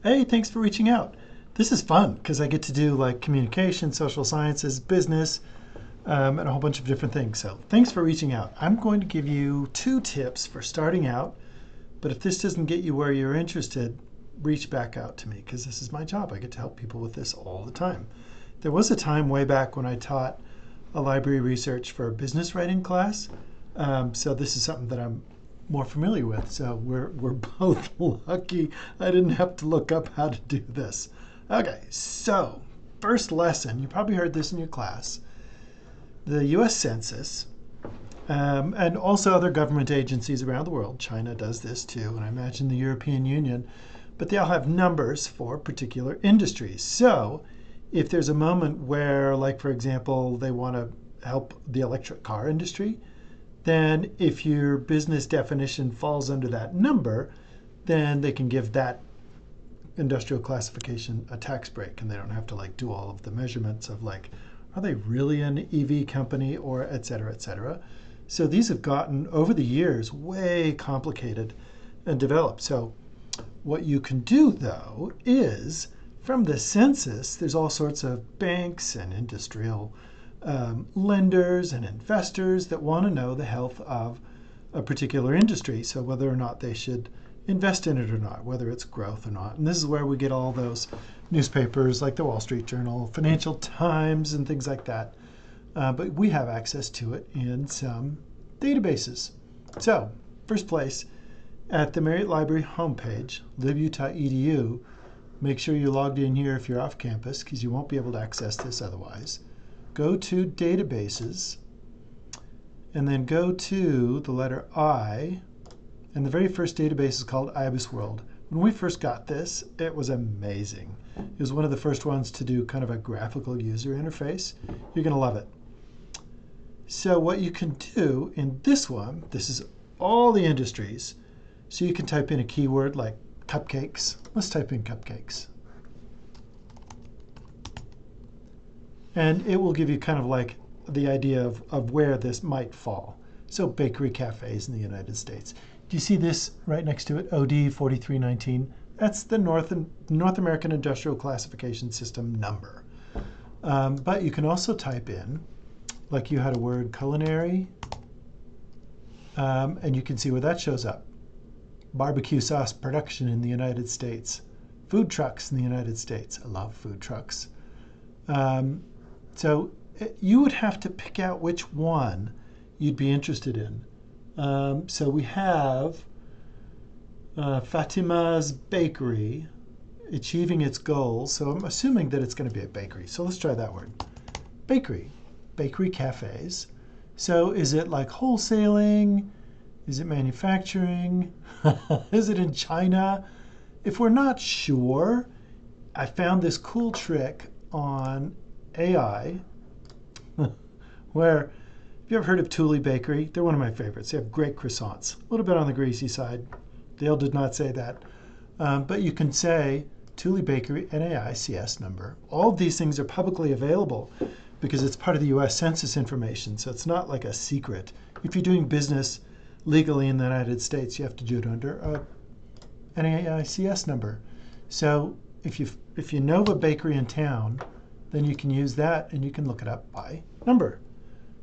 Hey, thanks for reaching out. This is fun because I get to do like communication, social sciences, business, and a whole bunch of different things. So thanks for reaching out. I'm going to give you 2 tips for starting out, but if this doesn't get you where you're interested, reach back out to me because this is my job. I get to help people with this all the time. There was a time way back when I taught a library research for a business writing class. So this is something that I'm more familiar with. So we're both lucky I didn't have to look up how to do this. Okay, so first lesson, you probably heard this in your class. The US Census and also other government agencies around the world, China does this too, and I imagine the European Union, but they all have numbers for particular industries. So if there's a moment where, like for example, they want to help the electric car industry, then if your business definition falls under that number, then they can give that industrial classification a tax break, and they don't have to like do all of the measurements of like, are they really an EV company or et cetera, et cetera. So these have gotten over the years way complicated and developed. So what you can do though is from the census, there's all sorts of banks and industrial lenders and investors that want to know the health of a particular industry. So whether or not they should invest in it or not, whether it's growth or not. And this is where we get all those newspapers like the Wall Street Journal, Financial Times, and things like that. But we have access to it in some databases. So first place, at the Marriott Library homepage, libutah.edu, make sure you're logged in here if you're off campus because you won't be able to access this otherwise. Go to databases and then go to the letter I, and the very first database is called IBIS World. When we first got this, it was amazing. It was one of the first ones to do kind of a graphical user interface. You're going to love it. So what you can do in this one, this is all the industries. So you can type in a keyword like cupcakes. Let's type in cupcakes. And it will give you kind of like the idea of where this might fall. So bakery cafes in the United States. Do you see this right next to it? OD 4319. That's the North American Industrial Classification System number. But you can also type in, like you had a word culinary, and you can see where that shows up. Barbecue sauce production in the United States. Food trucks in the United States. I love food trucks. So you would have to pick out which one you'd be interested in. So we have Fatima's Bakery achieving its goals. So I'm assuming that it's going to be a bakery. So let's try that word. Bakery. Bakery cafes. So is it like wholesaling? Is it manufacturing? Is it in China? If we're not sure, I found this cool trick on AI where, have you ever heard of Thule Bakery? They're one of my favorites. They have great croissants. A little bit on the greasy side. Dale did not say that. But you can say Thule Bakery NAICS number. All of these things are publicly available because it's part of the US Census information. So it's not like a secret. If you're doing business legally in the United States, you have to do it under a NAICS number. So if you know of a bakery in town, then you can use that and you can look it up by number.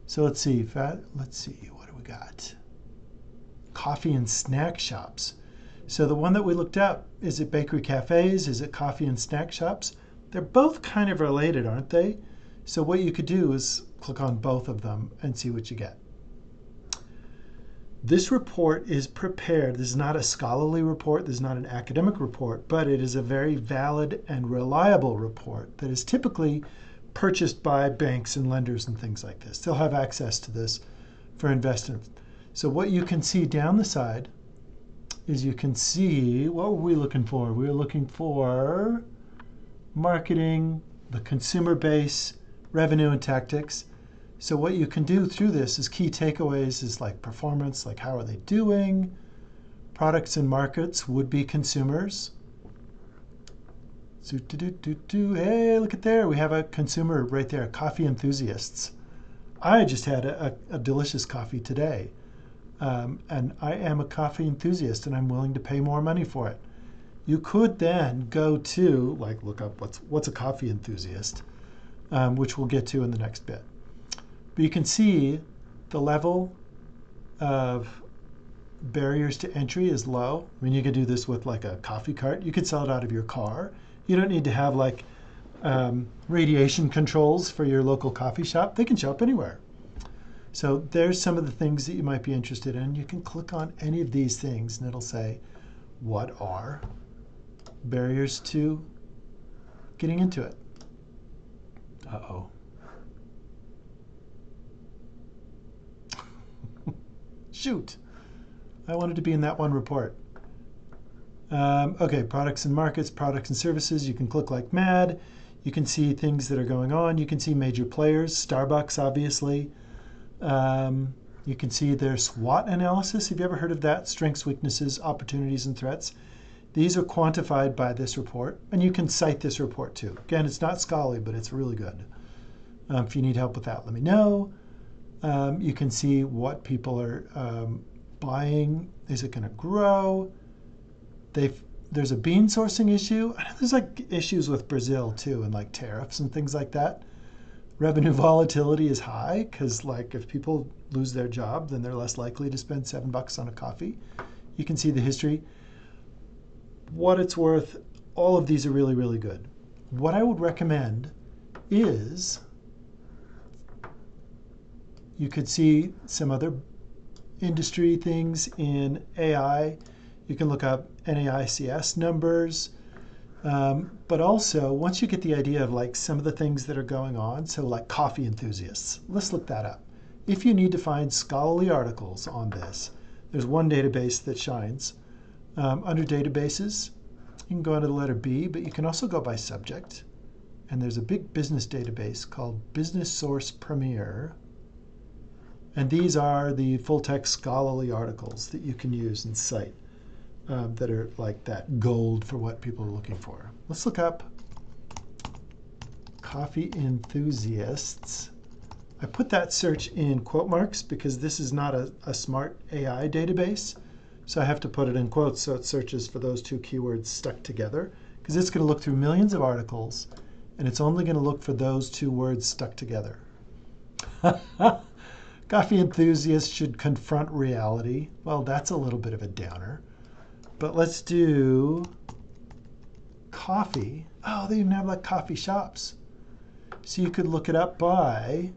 So let's see, what do we got? Coffee and snack shops. So the one that we looked up, is it bakery cafes? Is it coffee and snack shops? They're both kind of related, aren't they? So what you could do is click on both of them and see what you get. This report is prepared. This is not a scholarly report. This is not an academic report, but it is a very valid and reliable report that is typically purchased by banks and lenders and things like this. They'll have access to this for investors. So what you can see down the side is you can see, what were we looking for? We were looking for marketing, the consumer base, revenue and tactics. So what you can do through this is key takeaways is like performance, like how are they doing? Products and markets would be consumers. Hey, look at there. We have a consumer right there, coffee enthusiasts. I just had a delicious coffee today. And I am a coffee enthusiast and I'm willing to pay more money for it. You could then go to, like, look up what's a coffee enthusiast, which we'll get to in the next bit. But you can see the level of barriers to entry is low. I mean, you could do this with like a coffee cart. You could sell it out of your car. You don't need to have like radiation controls for your local coffee shop. They can show up anywhere. So there's some of the things that you might be interested in. You can click on any of these things and it'll say, what are barriers to getting into it? Uh-oh. Shoot. I wanted to be in that one report. Okay, products and markets, products and services. You can click like mad. You can see things that are going on. You can see major players, Starbucks, obviously. You can see their SWOT analysis. Have you ever heard of that? Strengths, weaknesses, opportunities, and threats. These are quantified by this report, and you can cite this report too. Again, it's not scholarly, but it's really good. If you need help with that, let me know. You can see what people are buying. Is it going to grow? There's a bean sourcing issue. I know there's like issues with Brazil too, and like tariffs and things like that. Revenue volatility is high because like if people lose their job, then they're less likely to spend $7 on a coffee. You can see the history. What it's worth, all of these are really, really good. What I would recommend is you could see some other industry things in AI. You can look up NAICS numbers. But also, once you get the idea of like some of the things that are going on, so like coffee enthusiasts, let's look that up. If you need to find scholarly articles on this, there's one database that shines. Under databases, you can go under the letter B, but you can also go by subject. And there's a big business database called Business Source Premier. And these are the full-text scholarly articles that you can use and cite that are like that gold for what people are looking for. Let's look up coffee enthusiasts. I put that search in quote marks because this is not a smart AI database. So I have to put it in quotes so it searches for those two keywords stuck together, because it's going to look through millions of articles and it's only going to look for those two words stuck together. Coffee enthusiasts should confront reality. Well, that's a little bit of a downer. But let's do coffee. Oh, they even have like coffee shops. So you could look it up by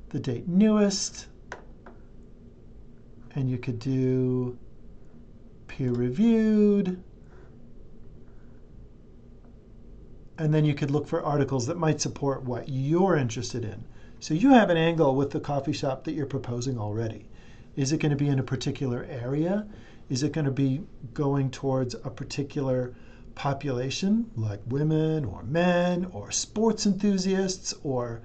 the date newest. And you could do peer reviewed. And then you could look for articles that might support what you're interested in. So you have an angle with the coffee shop that you're proposing already. Is it going to be in a particular area? Is it going to be going towards a particular population, like women or men or sports enthusiasts or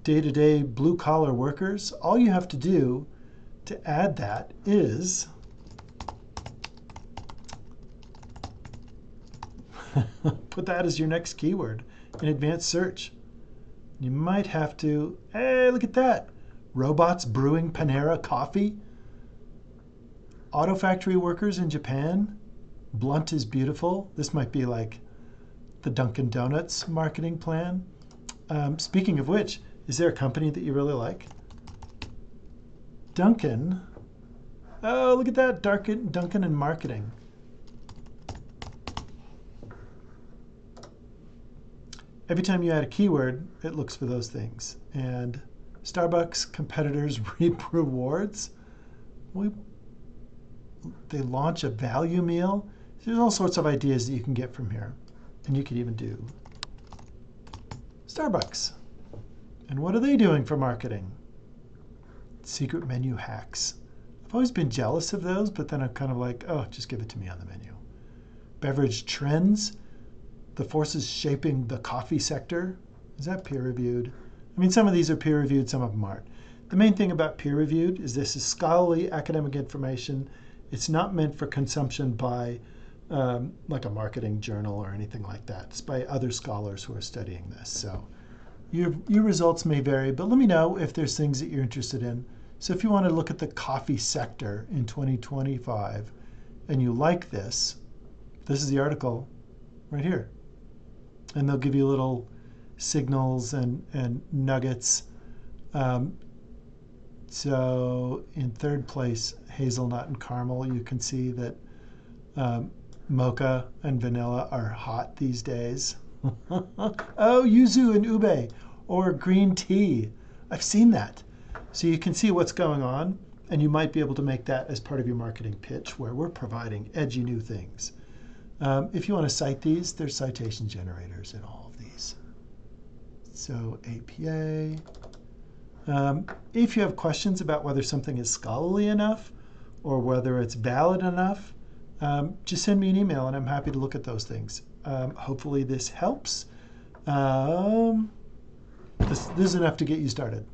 day-to-day blue-collar workers? All you have to do to add that is put that as your next keyword in advanced search. You might have to, hey, look at that. Robots brewing Panera coffee. Auto factory workers in Japan. Blunt is beautiful. This might be like the Dunkin' Donuts marketing plan. Speaking of which, is there a company that you really like? Dunkin'. Oh, look at that. Dunkin' and marketing. Every time you add a keyword, it looks for those things. And Starbucks competitors reap rewards. They launch a value meal. There's all sorts of ideas that you can get from here. And you could even do Starbucks. And what are they doing for marketing? Secret menu hacks. I've always been jealous of those, but then I'm kind of like, oh, just give it to me on the menu. Beverage trends. The forces shaping the coffee sector. Is that peer-reviewed? I mean, some of these are peer-reviewed, some of them aren't. The main thing about peer-reviewed is this is scholarly academic information. It's not meant for consumption by like a marketing journal or anything like that. It's by other scholars who are studying this. So your results may vary, but let me know if there's things that you're interested in. So if you want to look at the coffee sector in 2025 and you like this, this is the article right here. And they'll give you little signals and nuggets. So in third place, hazelnut and caramel, you can see that mocha and vanilla are hot these days. Oh, yuzu and ube, or green tea. I've seen that. So you can see what's going on, and you might be able to make that as part of your marketing pitch, where we're providing edgy new things. If you want to cite these, there's citation generators in all of these. So APA. If you have questions about whether something is scholarly enough or whether it's valid enough, just send me an email and I'm happy to look at those things. Hopefully this helps. This is enough to get you started.